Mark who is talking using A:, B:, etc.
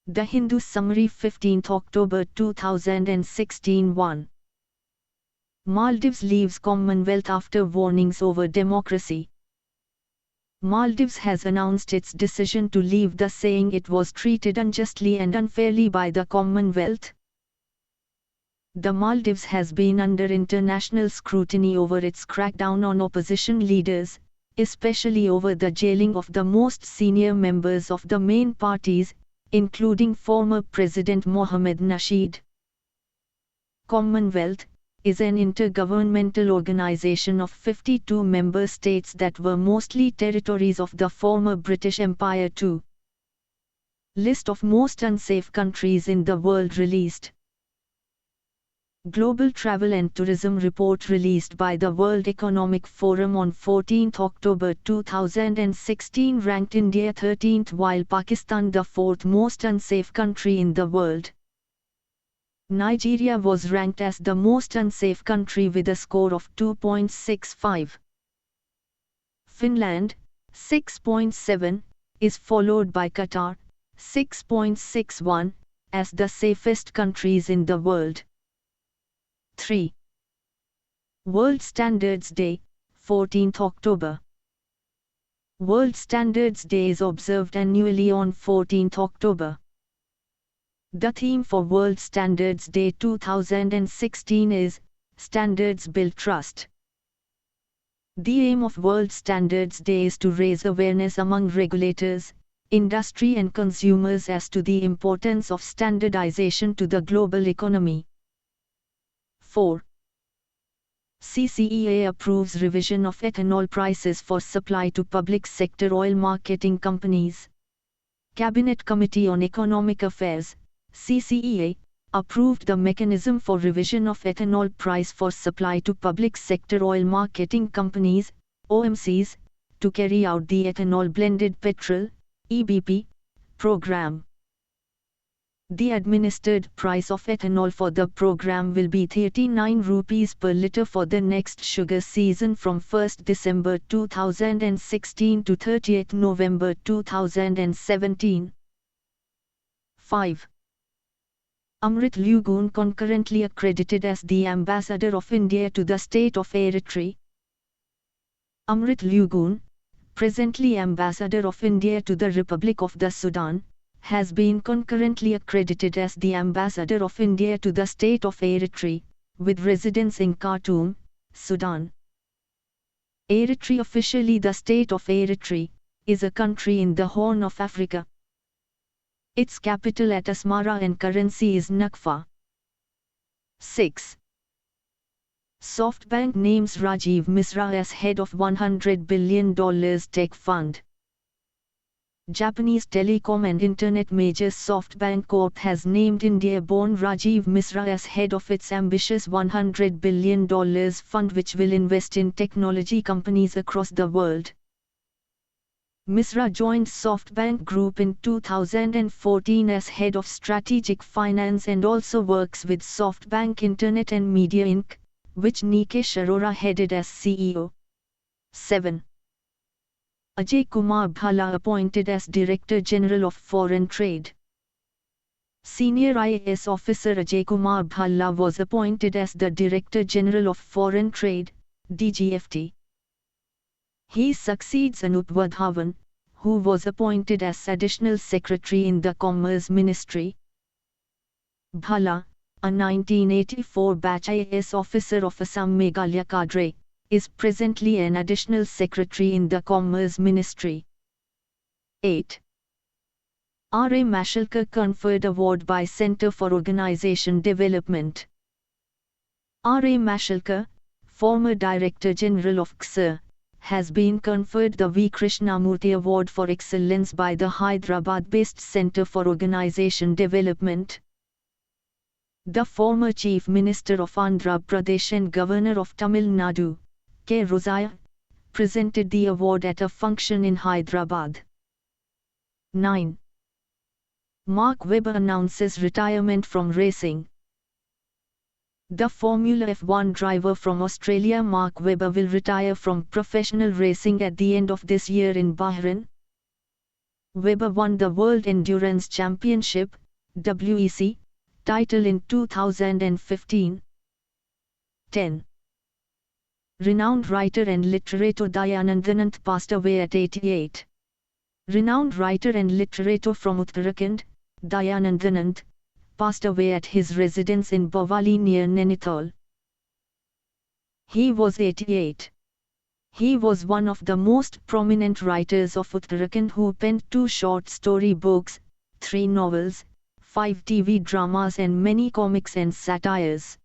A: The Hindu Summary 15th October 2016 1. Maldives leaves Commonwealth after warnings over democracy. Maldives has announced its decision to leave, thus saying it was treated unjustly and unfairly by the Commonwealth. The Maldives has been under international scrutiny over its crackdown on opposition leaders, especially over the jailing of the most senior members of the main parties, including former President Mohamed Nasheed. Commonwealth is an intergovernmental organization of 52 member states that were mostly territories of the former British Empire too. List of most unsafe countries in the world released. Global Travel and Tourism report released by the World Economic Forum on 14 October 2016 ranked India 13th while Pakistan the 4th most unsafe country in the world. Nigeria was ranked as the most unsafe country with a score of 2.65. Finland, 6.7, is followed by Qatar, 6.61, as the safest countries in the world. 3. World Standards Day, 14th October. World Standards Day is observed annually on 14th October. The theme for World Standards Day 2016 is Standards Build Trust. The aim of World Standards Day is to raise awareness among regulators, industry and consumers as to the importance of standardization to the global economy. 4. CCEA approves revision of ethanol prices for supply to public sector oil marketing companies. Cabinet Committee on Economic Affairs, CCEA, approved the mechanism for revision of ethanol price for supply to public sector oil marketing companies, OMCs, to carry out the ethanol blended petrol, EBP, program. The administered price of ethanol for the program will be 39 rupees per litre for the next sugar season from 1st December 2016 to 30th November 2017. 5. Amrit Lugoon concurrently accredited as the Ambassador of India to the State of Eritrea. Amrit Lugoon, presently Ambassador of India to the Republic of the Sudan, has been concurrently accredited as the Ambassador of India to the State of Eritrea, with residence in Khartoum, Sudan. Eritrea, officially the State of Eritrea, is a country in the Horn of Africa. Its capital at Asmara and currency is Nakfa. 6. SoftBank names Rajiv Misra as head of $100 billion tech fund. Japanese telecom and internet major SoftBank Corp has named India-born Rajiv Misra as head of its ambitious $100 billion fund which will invest in technology companies across the world. Misra joined SoftBank Group in 2014 as head of strategic finance and also works with SoftBank Internet and Media Inc., which Nikesh Arora headed as CEO. 7. Ajay Kumar Bhalla appointed as Director General of Foreign Trade. Senior IAS officer Ajay Kumar Bhalla was appointed as the Director General of Foreign Trade, DGFT. He succeeds Anup Wadhawan, who was appointed as Additional Secretary in the Commerce Ministry. Bhalla, a 1984 batch IAS officer of Assam Meghalaya cadre, is presently an Additional Secretary in the Commerce Ministry. 8. R.A. Mashelkar conferred award by Center for Organization Development. R.A. Mashelkar, former Director General of CSIR, has been conferred the V. Krishnamurthy Award for Excellence by the Hyderabad-based Center for Organization Development. The former Chief Minister of Andhra Pradesh and Governor of Tamil Nadu, K. Rosaiah, presented the award at a function in Hyderabad. 9. Mark Webber announces retirement from racing. The Formula F1 driver from Australia Mark Webber will retire from professional racing at the end of this year in Bahrain. Webber won the World Endurance Championship (WEC) title in 2015. 10. Renowned writer and literator Dayanandanand passed away at 88. Renowned writer and literator from Uttarakhand, Dayanandanand, passed away at his residence in Bawali near Nainital. He was 88. He was one of the most prominent writers of Uttarakhand who penned 2 short story books, 3 novels, 5 TV dramas and many comics and satires.